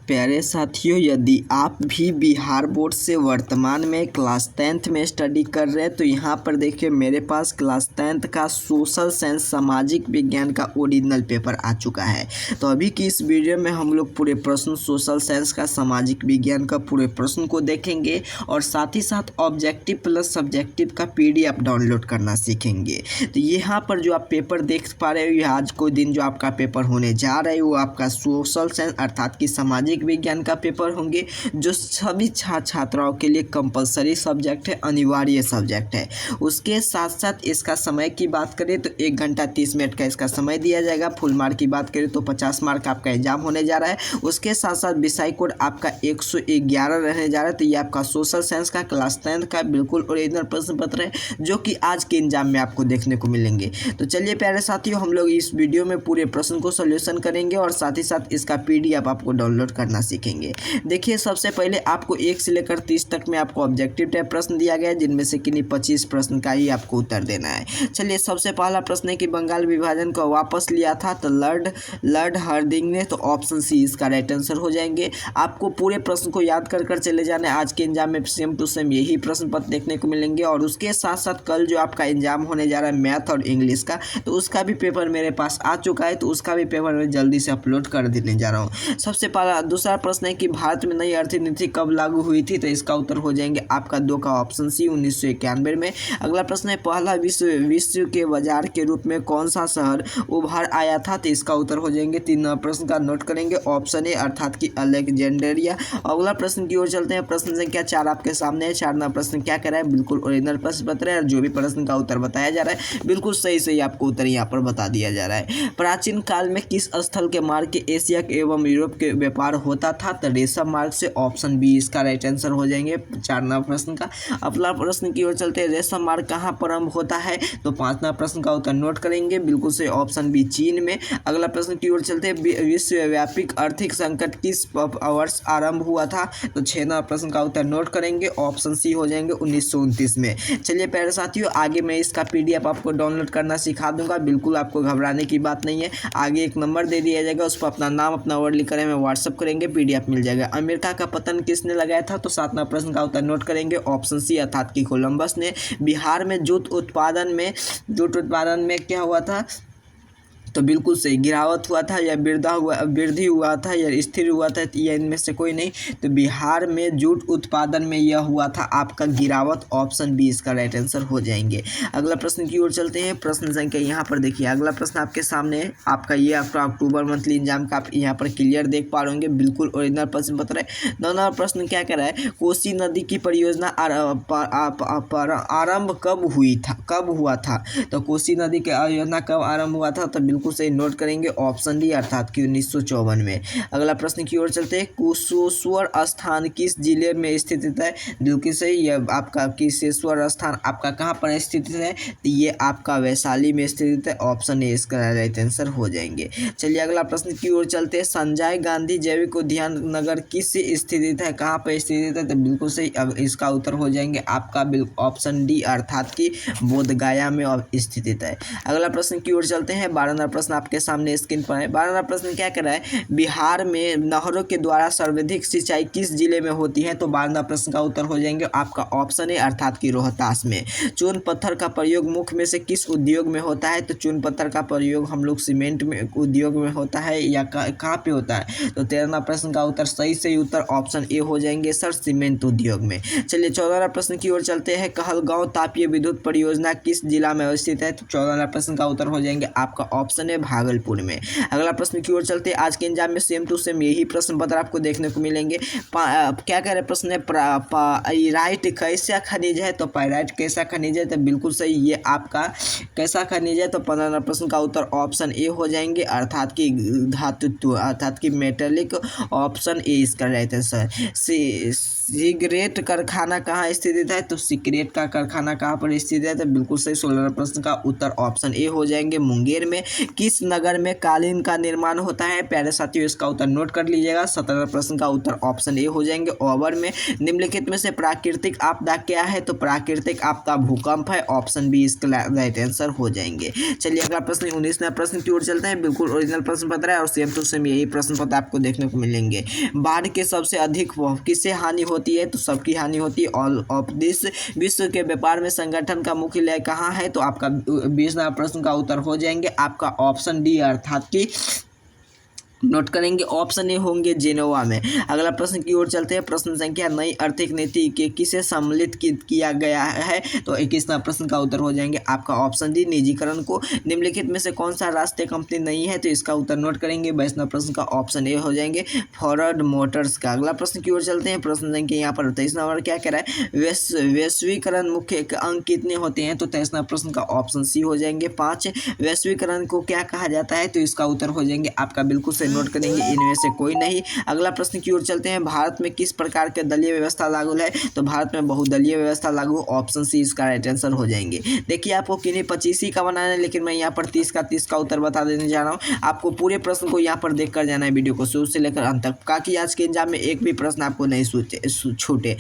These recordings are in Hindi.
प्यारे साथियों, यदि आप भी बिहार बोर्ड से वर्तमान में क्लास 10th में स्टडी कर रहे हैं तो यहाँ पर देखिए मेरे पास क्लास 10th का सोशल साइंस सामाजिक विज्ञान का ओरिजिनल पेपर आ चुका है। तो अभी की इस वीडियो में हम लोग पूरे प्रश्न सोशल साइंस का सामाजिक विज्ञान का पूरे प्रश्न को देखेंगे और साथ ही साथ ऑब्जेक्टिव प्लस सब्जेक्टिव का PDF डाउनलोड करना सीखेंगे। तो यहाँ पर जो आप पेपर देख पा रहे हो, ये आज को दिन जो आपका पेपर होने जा रहा है वो आपका सोशल साइंस अर्थात कि सामाजिक विज्ञान का पेपर होंगे, जो सभी छात्राओं के लिए कंपलसरी सब्जेक्ट है, अनिवार्य सब्जेक्ट है। उसके साथ साथ इसका समय की बात करें तो 1 घंटा 30 मिनट का इसका समय दिया जाएगा। फुल मार्क की बात करें तो 50 मार्क आपका एग्जाम होने जा रहा है। उसके साथ साथ विषय कोड आपका 111 रहने जा रहा है। तो ये आपका सोशल साइंस का क्लास 10th का बिल्कुल ओरिजिनल प्रश्न पत्र है, जो कि आज के एग्जाम में आपको देखने को मिलेंगे। तो चलिए प्यारे साथियों, हम लोग इस वीडियो में पूरे प्रश्न को सोल्यूशन करेंगे और साथ ही साथ इसका PDF आपको डाउनलोड करना सीखेंगे। देखिए, सबसे पहले आपको 1 से लेकर 30 तक में आपको ऑब्जेक्टिव टाइप प्रश्न दिया गया है, जिनमें से किन्हीं 25 प्रश्न का ही आपको उत्तर देना है। चलिए, सबसे पहला प्रश्न है कि बंगाल विभाजन को वापस लिया था तो लॉर्ड हार्डिंग ने। तो ऑप्शन सी इसका राइट आंसर हो जाएंगे। आपको पूरे प्रश्न को याद कर चले जाने। आज के एग्जाम में सेम टू सेम यही प्रश्न पत्र देखने को मिलेंगे और उसके साथ साथ कल जो आपका एग्जाम होने जा रहा है मैथ और इंग्लिश का, तो उसका भी पेपर मेरे पास आ चुका है। तो उसका भी पेपर मैं जल्दी से अपलोड कर देने जा रहा हूँ। सबसे पहला दूसरा प्रश्न है कि भारत में नई आर्थिक नीति कब लागू हुई थी। तो इसका उत्तर हो जाएंगे आपका 2 का ऑप्शन सी 1991 में। अगला प्रश्न है पहला विश्व के बाजार के रूप में कौन सा शहर उभर आया था। तो इसका उत्तर हो जाएंगे 3 प्रश्न का नोट करेंगे, ऑप्शन ए अर्थात कि अलेक्जेंड्रिया। अगला प्रश्न की ओर चलते हैं। प्रश्न संख्या 4 आपके सामने है। 4वां प्रश्न क्या कह रहा है, बिल्कुल ओरिजिनल प्रश्न पत्र है और जो भी प्रश्न का उत्तर बताया जा रहा है बिल्कुल सही आपको उत्तर यहाँ पर बता दिया जा रहा है। प्राचीन काल में किस स्थल के मार्ग के एशिया के एवं यूरोप के व्यापार होता था। तो रेशम मार्ग से, ऑप्शन बी इसका राइट आंसर हो जाएंगे 4वां प्रश्न का। अगला प्रश्न की ओर चलते हैं। रेशम मार्ग कहाँ प्रारंभ होता है। तो 5वां प्रश्न का उत्तर नोट करेंगे, बिल्कुल से ऑप्शन बी चीन में। अगला प्रश्न की ओर चलते हैं। विश्वव्यापी आर्थिक संकट किस वर्ष आरंभ हुआ था। तो 6वां प्रश्न का उत्तर नोट करेंगे, ऑप्शन सी हो जाएंगे 1929 में। चलिए प्यारे साथियों, आगे मैं इसका PDF आपको डाउनलोड करना सिखा दूंगा। बिल्कुल आपको घबराने की बात नहीं है। आगे एक नंबर दे दिया जाएगा, उस पर अपना नाम अपना वर्ड लिख कर हमें व्हाट्सअप करेंगे, PDF मिल जाएगा। अमेरिका का पतन किसने लगाया था। तो 7वां प्रश्न का उत्तर नोट करेंगे, ऑप्शन सी अर्थात कि कोलंबस ने। बिहार में जूट उत्पादन में क्या हुआ था। तो बिल्कुल सही, गिरावट हुआ था या वृद्धि हुआ था या स्थिर हुआ था, या इनमें से कोई नहीं। तो बिहार में जूट उत्पादन में यह हुआ था आपका गिरावट, ऑप्शन बी इसका राइट आंसर हो जाएंगे। अगला प्रश्न की ओर चलते हैं। प्रश्न संख्या यहाँ पर देखिए, अगला प्रश्न आपके सामने है आपका, ये आपका अक्टूबर मंथली एग्जाम का आप यहाँ पर क्लियर देख पा रहे होंगे, बिल्कुल ओरिजिनल प्रश्न पत्र है। 9वां प्रश्न क्या कह रहा है, कोसी नदी की परियोजना आरंभ कब हुआ था। तो कोसी नदी की योजना कब आरंभ हुआ था। तो बिल्कुल सही नोट करेंगे, ऑप्शन डी अर्थात कि 1954 में। अगला प्रश्न की ओर चलते हैं। कुशेश्वर स्थान किस जिले में स्थित है। बिल्कुल सही, यह आपका कुशेश्वर स्थान आपका कहाँ पर स्थित है। तो ये आपका वैशाली में स्थित है, ऑप्शन ए इसका राइट आंसर हो जाएंगे। चलिए अगला प्रश्न की ओर चलते हैं। संजय गांधी जैविक उद्यान नगर किस स्थित है, कहाँ पर स्थित है। तो बिल्कुल सही, इसका उत्तर हो जाएंगे आपका ऑप्शन डी अर्थात कि बोधगया में स्थित है। अगला प्रश्न की ओर चलते हैं। 12वां प्रश्न आपके सामने स्क्रीन पर है। 12वां प्रश्न क्या कह रहा है, बिहार में नहरों के द्वारा सर्वाधिक सिंचाई किस जिले में होती है। तो 12वां प्रश्न का उत्तर हो जाएंगे आपका ऑप्शन है अर्थात कि रोहतास में। चून पत्थर का प्रयोग मुख्य में से किस उद्योग में होता है। तो चून पत्थर का प्रयोग हम लोग सीमेंट में उद्योग में होता है या कहाँ पे होता है। तो 13वां प्रश्न का उत्तर सही उत्तर ऑप्शन ए हो जाएंगे सर, सीमेंट उद्योग में। चलिए 14वां प्रश्न की ओर चलते हैं। कहलगांव तापीय विद्युत परियोजना किस जिला में अवस्थित है। तो 14वां प्रश्न का उत्तर हो जाएंगे आपका ऑप्शन है भागलपुर में। अगला प्रश्न की ओर चलते हैं। आज के एग्जाम में सेम टू सेम यही प्रश्न पत्र आपको देखने को मिलेंगे। क्या कह रहे प्रश्न है, पाइराइट कैसा खनिज है। तो पाइराइट कैसा खनिज है। तो बिल्कुल सही, ये आपका कैसा खनिज है। तो 15वां प्रश्न का उत्तर ऑप्शन ए हो जाएंगे अर्थात कि धातुत्व अर्थात कि मेटेलिक, ऑप्शन ए इसका राइट आंसर। सिगरेट कारखाना कहाँ स्थित है। तो सिगरेट का कारखाना कहाँ पर स्थित है। तो बिल्कुल सही, 16वां प्रश्न का उत्तर ऑप्शन ए हो जाएंगे मुंगेर में। किस नगर में कालीन का निर्माण होता है? प्यारे साथियों, इसका उत्तर नोट कर लीजिएगा। 17 प्रश्न का उत्तर ऑप्शन ए हो जाएंगे। ओवर में निम्नलिखित में से प्राकृतिक आपदा क्या है? तो प्राकृतिक आपदा भूकंप है। ऑप्शन बी इसका राइट आंसर हो जाएंगे। चलिए अगला प्रश्न 19वां प्रश्न की ओर चलते हैं। बिल्कुल ओरिजिनल प्रश्न पत्र है और सेम टू सेम यही प्रश्न पत्र आपको देखने को मिलेंगे। बाढ़ के सबसे अधिक किससे हानि होती है? तो सबकी हानि होती है। ऑल ऑफ दिस विश्व के व्यापार में संगठन का मुख्यालय कहाँ है? तो आपका 20वां प्रश्न का उत्तर हो जाएंगे आपका ऑप्शन डी अर्थात कि नोट करेंगे ऑप्शन ए होंगे जेनेवा में। अगला प्रश्न की ओर चलते हैं। प्रश्न संख्या नई आर्थिक नीति के किसे सम्मिलित किया गया है? तो 21वां प्रश्न का उत्तर हो जाएंगे आपका ऑप्शन डी निजीकरण को। निम्नलिखित में से कौन सा राष्ट्रीय कंपनी नहीं है? तो इसका उत्तर नोट करेंगे। 22वां प्रश्न का ऑप्शन ए हो जाएंगे फॉर्ड मोटर्स का। अगला प्रश्न की ओर चलते हैं। प्रश्न संख्या यहाँ पर 23वां नंबर क्या कह रहा है? वैश्वीकरण मुख्य अंक कितने होते हैं? तो 23वां प्रश्न का ऑप्शन सी हो जाएंगे 5। वैश्वीकरण को क्या कहा जाता है? तो इसका उत्तर हो जाएंगे आपका बिल्कुल से नोट करेंगे इनमें से कोई नहीं। अगला प्रश्न की ओर चलते हैं। भारत में किस प्रकार के दलीय व्यवस्था लागू है? तो भारत में बहुदलीय व्यवस्था लागू। ऑप्शन सी इसका राइट आंसर हो जाएंगे। देखिए आपको किन्हीं 25 ही का बनाना है, लेकिन मैं यहाँ पर 30 का उत्तर बता देने जा रहा हूँ। आपको पूरे प्रश्न को यहाँ पर देख कर जाना है, वीडियो को शुरू से लेकर अंत तक, ताकि आज के एग्जाम में एक भी प्रश्न आपको नहीं छूटे।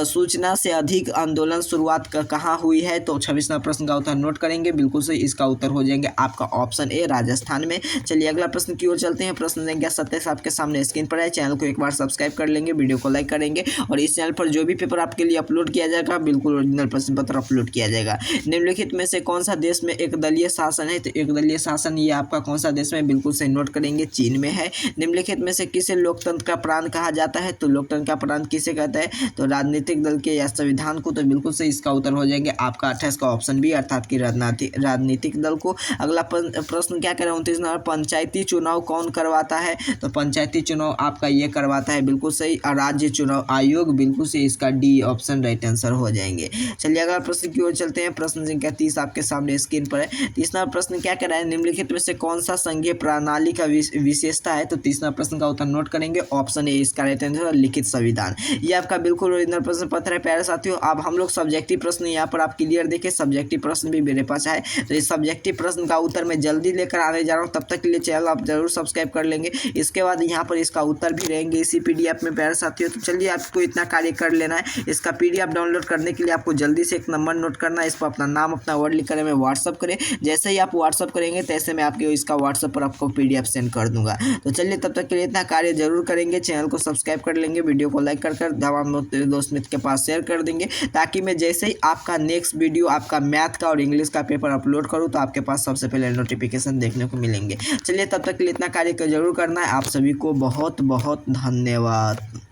सूचना से अधिक आंदोलन शुरुआत कहाँ हुई है? तो 26वां प्रश्न का उत्तर नोट करेंगे बिल्कुल सही। इसका उत्तर हो जाएंगे आपका ऑप्शन ए राजस्थान में। चलिए अगला प्रश्न की ओर चलते हैं। प्रश्न संख्या 27 आपके सामने स्क्रीन पर है। चैनल को एक बार सब्सक्राइब कर लेंगे, वीडियो को लाइक करेंगे और इस चैनल पर जो भी पेपर आपके लिए अपलोड किया जाएगा बिल्कुल ओरिजिनल प्रश्न पत्र अपलोड किया जाएगा। निम्नलिखित में से कौन सा देश में एक दलीय शासन है? तो एक दलीय शासन ये आपका कौन सा देश में? बिल्कुल से नोट करेंगे चीन में है। निम्नलिखित में से किसे लोकतंत्र का प्राण कहा जाता है? तो लोकतंत्र का प्राण किसे कहते हैं? तो राजनीतिक दल के या संविधान को। तो बिल्कुल से इसका उत्तर हो जाएंगे आपका 28 का ऑप्शन बी अर्थात कि राजनीतिक दल को। अगला प्रश्न क्या करें 29 नंबर, पंचायती चुनाव कौन करवाता है? तो पंचायती चुनाव आपका ये करवाता है बिल्कुल सही राज्य चुनाव आयोग। बिल्कुल से इसका डी ऑप्शन राइट आंसर हो जाएंगे। चलिए अगला प्रश्न की ओर चलते हैं। प्रश्न संख्या 30 आपके सामने स्क्रीन पर है। 30वां प्रश्न क्या कह रहा है? निम्नलिखित में से कौन सा संघीय प्रणाली का विशेषता है? तो 30वां प्रश्न का उत्तर नोट करेंगे ऑप्शन ए इसका राइट आंसर लिखित संविधान। ये आपका बिल्कुल ओरिजिनल प्रश्न पत्र है। प्यारे साथियों, अब हम लोग सब्जेक्टिव प्रश्न यहाँ पर आप क्लियर देखें। सब्जेक्टिव प्रश्न भी मेरे पास है, तो इस सब्जेक्टिव प्रश्न का उत्तर मैं जल्दी लेकर आने जा रहा हूँ। तब तक के लिए चैनल आप जरूर सब्सक्राइब कर लेंगे। इसके बाद यहाँ पर इसका उत्तर भी रहेंगे इसी पीडीएफ में प्यारे साथियों। तो चलिए आपको इतना कार्य कर लेना है। इसका पीडीएफ डाउनलोड करने के लिए आपको जल्दी से एक नंबर नोट करना है। इस पर अपना नाम अपना वर्ड लिख कर हमें व्हाट्सअप करें। जैसे ही आप व्हाट्सअप करेंगे तैसे मैं आपके इसका व्हाट्सअप पर आपको पीडीएफ सेंड कर दूंगा। तो चलिए तब तक के लिए इतना कार्य जरूर करेंगे। चैनल को सब्सक्राइब कर लेंगे, वीडियो को लाइक कर तमाम दोस्त मित्र के पास शेयर कर देंगे, ताकि मैं जैसे ही आपका नेक्स्ट वीडियो आपका मैथ का और इंग्लिश का पेपर अपलोड करूँ तो आपके पास सबसे पहले नोटिफिकेशन देखने को मिलेंगे। चलिए तब तक के लिए इतना कार्य जरूर करना है। आप सभी को बहुत बहुत धन्यवाद।